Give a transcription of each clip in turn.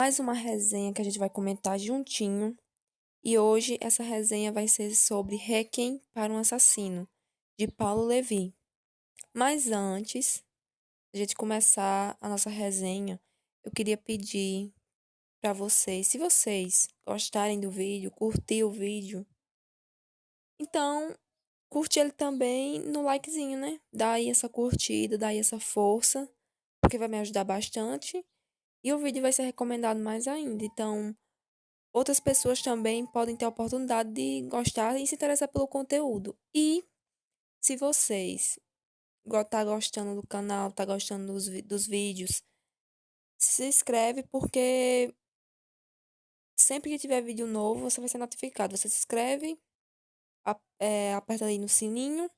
mais uma resenha que a gente vai comentar juntinho. E hoje essa resenha vai ser sobre Requiem para um Assassino, de Paulo Levi. Mas antes de a gente começar a nossa resenha, eu queria pedir para vocês, se vocês gostarem do vídeo, curtir o vídeo, então curte ele também no likezinho, né? Dá aí essa curtida, dá aí essa força, porque vai me ajudar bastante. E o vídeo vai ser recomendado mais ainda. Então, outras pessoas também podem ter a oportunidade de gostar e se interessar pelo conteúdo. E se vocês tá gostando do canal, tá gostando dos vídeos, se inscreve porque sempre que tiver vídeo novo, você vai ser notificado. Você se inscreve, aperta aí no sininho,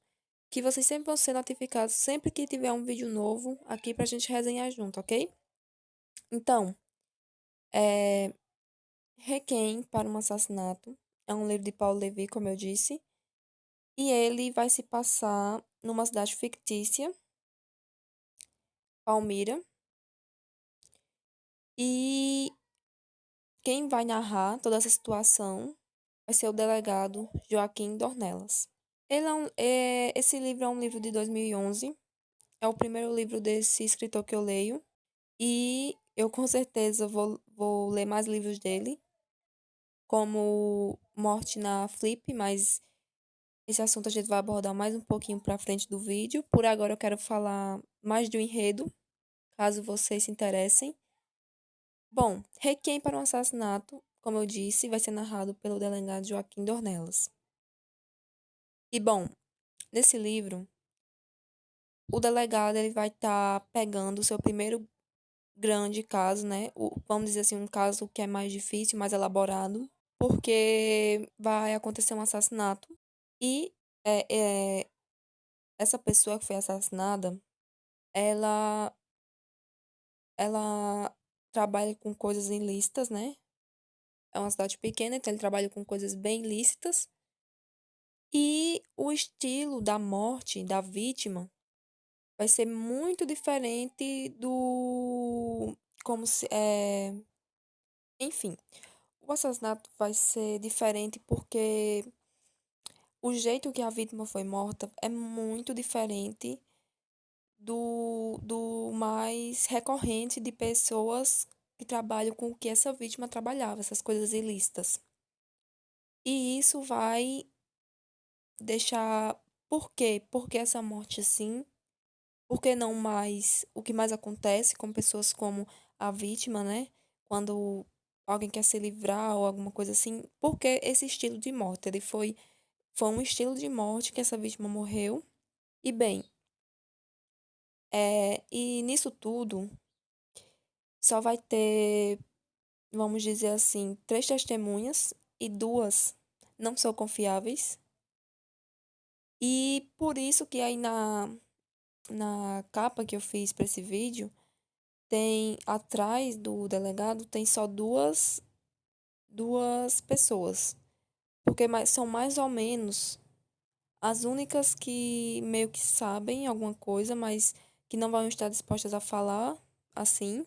que vocês sempre vão ser notificados sempre que tiver um vídeo novo aqui pra gente resenhar junto, ok? Então, é, Requiem para um Assassinato é um livro de Paulo Levi, como eu disse. E ele vai se passar numa cidade fictícia, Palmira. E quem vai narrar toda essa situação vai ser o delegado Joaquim Dornelas. Esse livro é um livro de 2011. É o primeiro livro desse escritor que eu leio. E eu com certeza vou ler mais livros dele, como Morte na Flip, mas esse assunto a gente vai abordar mais um pouquinho pra frente do vídeo. Por agora eu quero falar mais do enredo, caso vocês se interessem. Bom, Requiem para um Assassinato, como eu disse, vai ser narrado pelo delegado Joaquim Dornelas. E bom, nesse livro, o delegado ele vai estar pegando o seu primeiro grande caso, né? Vamos dizer assim, um caso que é mais difícil, mais elaborado, porque vai acontecer um assassinato e é, é, essa pessoa que foi assassinada, ela, ela trabalha com coisas ilícitas, né? É uma cidade pequena, então ele trabalha com coisas bem lícitas. E o estilo da morte da vítima vai ser muito diferente do. Como se. Enfim, o assassinato vai ser diferente porque o jeito que a vítima foi morta é muito diferente do mais recorrente de pessoas que trabalham com o que essa vítima trabalhava, essas coisas ilícitas. E isso vai deixar. Por quê? Por que essa morte assim? Por que não mais? O que mais acontece com pessoas como a vítima, né? Quando alguém quer se livrar ou alguma coisa assim. Por que esse estilo de morte? Foi um estilo de morte que essa vítima morreu. E bem, e nisso tudo só vai ter, vamos dizer assim, três testemunhas e duas não são confiáveis. E por isso que aí na capa que eu fiz para esse vídeo, tem atrás do delegado tem só duas pessoas, porque são mais ou menos as únicas que meio que sabem alguma coisa, mas que não vão estar dispostas a falar assim.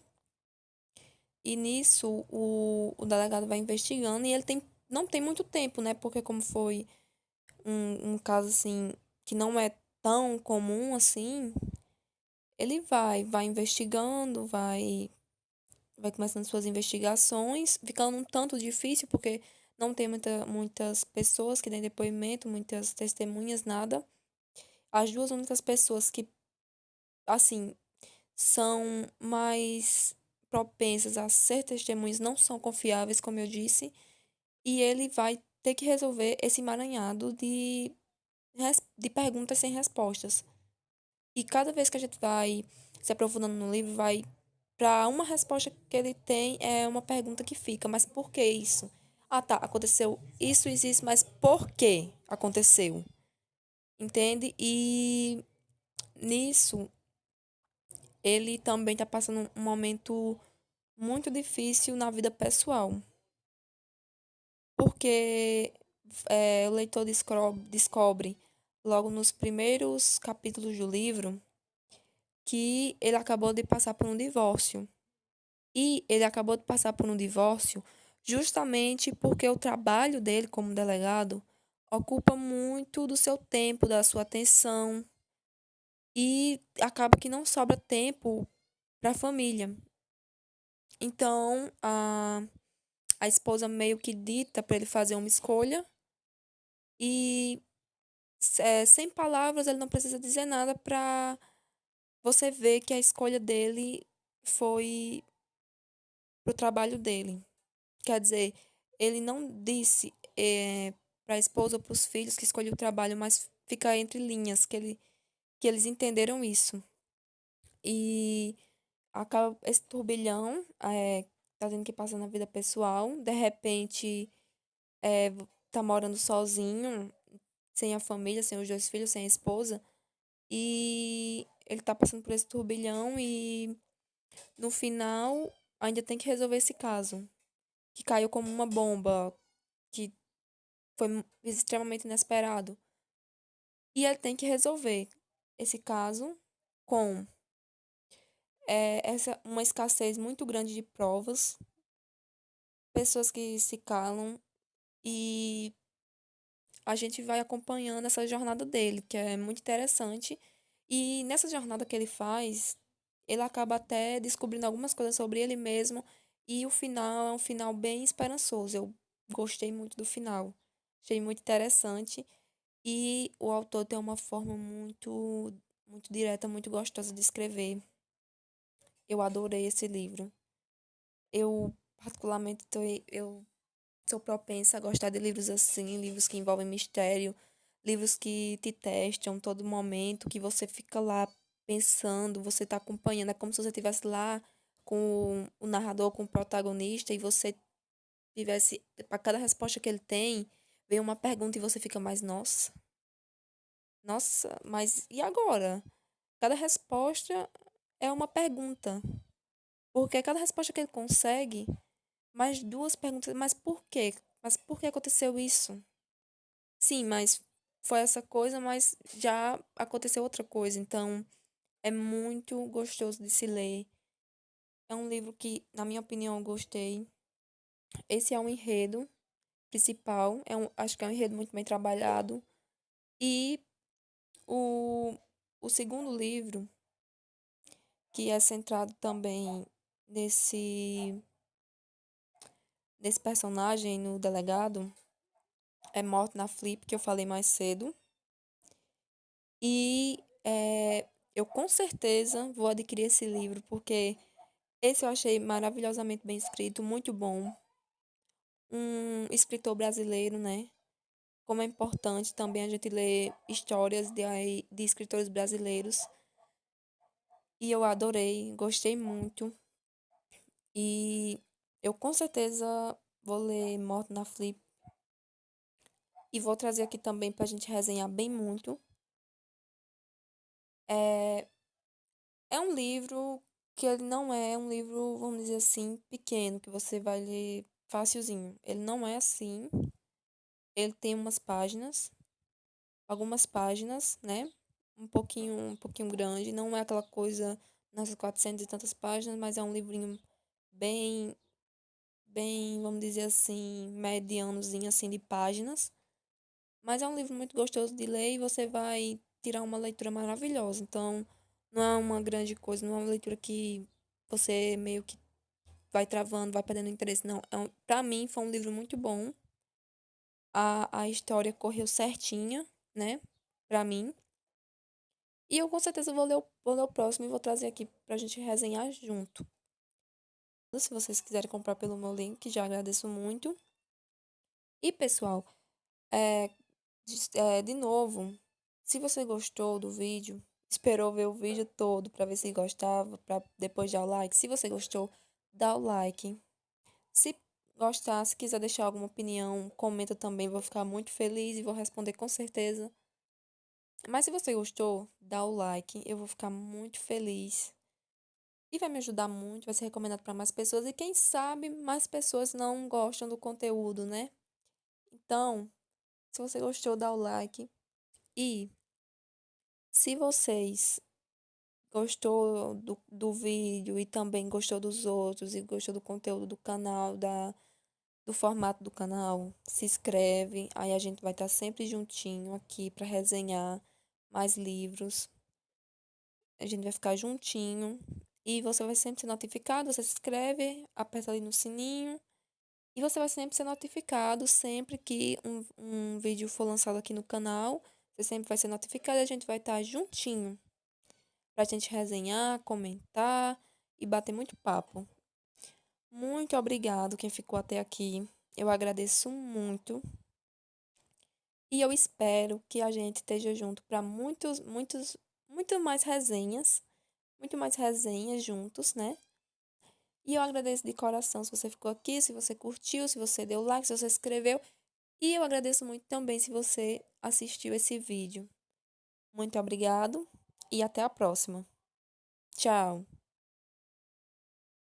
E nisso o delegado vai investigando e ele não tem muito tempo, né? Porque como foi um caso assim que não é tão comum assim, ele vai investigando, vai começando suas investigações, ficando um tanto difícil porque não tem muitas pessoas que deem depoimento, muitas testemunhas, nada. As duas únicas pessoas que, assim, são mais propensas a ser testemunhas não são confiáveis, como eu disse, e ele vai ter que resolver esse emaranhado de perguntas sem respostas. E cada vez que a gente vai se aprofundando no livro, vai para uma resposta que ele tem é uma pergunta que fica, mas por que isso? Ah, tá, aconteceu isso, mas por que aconteceu? Entende? E nisso ele também está passando um momento muito difícil na vida pessoal, porque o leitor descobre logo nos primeiros capítulos do livro que ele acabou de passar por um divórcio. E ele acabou de passar por um divórcio justamente porque o trabalho dele como delegado ocupa muito do seu tempo, da sua atenção, e acaba que não sobra tempo para a família. Então, a esposa meio que dita para ele fazer uma escolha e, sem palavras, ele não precisa dizer nada para você ver que a escolha dele foi pro trabalho dele. Quer dizer, ele não disse para a esposa ou para os filhos que escolheu o trabalho, mas fica entre linhas que eles entenderam isso. E acaba esse turbilhão, tá tendo que passar na vida pessoal, de repente é, tá morando sozinho, sem a família, sem os dois filhos, sem a esposa, e ele tá passando por esse turbilhão e no final ainda tem que resolver esse caso, que caiu como uma bomba, que foi extremamente inesperado. E ele tem que resolver esse caso com uma escassez muito grande de provas, pessoas que se calam e a gente vai acompanhando essa jornada dele, que é muito interessante. E nessa jornada que ele faz, ele acaba até descobrindo algumas coisas sobre ele mesmo. E o final é um final bem esperançoso. Eu gostei muito do final. Achei muito interessante. E o autor tem uma forma muito direta, muito gostosa de escrever. Eu adorei esse livro. Eu, particularmente, eu sou propensa a gostar de livros assim, livros que envolvem mistério, livros que te testam todo momento, que você fica lá pensando, você está acompanhando, é como se você estivesse lá com o narrador, com o protagonista, e você tivesse, para cada resposta que ele tem, vem uma pergunta e você fica mais, nossa, mas e agora? Cada resposta é uma pergunta, porque cada resposta que ele consegue, mais duas perguntas, mas por quê? Mas por que aconteceu isso? Sim, mas foi essa coisa, mas já aconteceu outra coisa. Então, é muito gostoso de se ler. É um livro que, na minha opinião, eu gostei. Esse é um enredo principal. Acho que é um enredo muito bem trabalhado. E o, o segundo livro, que é centrado também nesse, nesse personagem, no delegado, é Morte na Flip, que eu falei mais cedo. E eu com certeza vou adquirir esse livro, porque esse eu achei maravilhosamente bem escrito, muito bom. Um escritor brasileiro, né? Como é importante também a gente ler histórias de escritores brasileiros. E eu adorei, gostei muito. E eu com certeza vou ler Morto na Flip. E vou trazer aqui também pra gente resenhar bem muito. É, é um livro que ele não é um livro, vamos dizer assim, pequeno, que você vai ler facilzinho. Ele não é assim. Ele tem umas páginas, algumas páginas, né? Um pouquinho grande. Não é aquela coisa nessas 400 e tantas páginas, mas é um livrinho bem, vamos dizer assim, medianozinho assim de páginas. Mas é um livro muito gostoso de ler e você vai tirar uma leitura maravilhosa. Então, não é uma grande coisa, não é uma leitura que você meio que vai travando, vai perdendo interesse. Não, pra mim foi um livro muito bom. A história correu certinha, né? Pra mim. E eu com certeza vou ler o próximo e vou trazer aqui pra gente resenhar junto. Se vocês quiserem comprar pelo meu link, já agradeço muito. E, pessoal, é, de novo, se você gostou do vídeo, esperou ver o vídeo todo pra ver se gostava, pra depois dar o like. Se você gostou, dá o like. Se gostar, se quiser deixar alguma opinião, comenta também, vou ficar muito feliz e vou responder com certeza. Mas se você gostou, dá o like, eu vou ficar muito feliz. E vai me ajudar muito, vai ser recomendado para mais pessoas. E quem sabe mais pessoas não gostam do conteúdo, né? Então, se você gostou, dá o like. E se vocês gostou do vídeo e também gostou dos outros e gostou do conteúdo do canal, do formato do canal, se inscreve. Aí a gente vai estar sempre juntinho aqui para resenhar mais livros. A gente vai ficar juntinho e você vai sempre ser notificado. Você se inscreve, aperta ali no sininho e você vai sempre ser notificado sempre que um vídeo for lançado aqui no canal. Você sempre vai ser notificado e a gente vai estar juntinho pra gente resenhar, comentar e bater muito papo. Muito obrigado quem ficou até aqui. Eu agradeço muito e eu espero que a gente esteja junto para muito mais resenhas juntos, né? E eu agradeço de coração se você ficou aqui, se você curtiu, se você deu like, se você escreveu. E eu agradeço muito também se você assistiu esse vídeo. Muito obrigado e até a próxima. Tchau.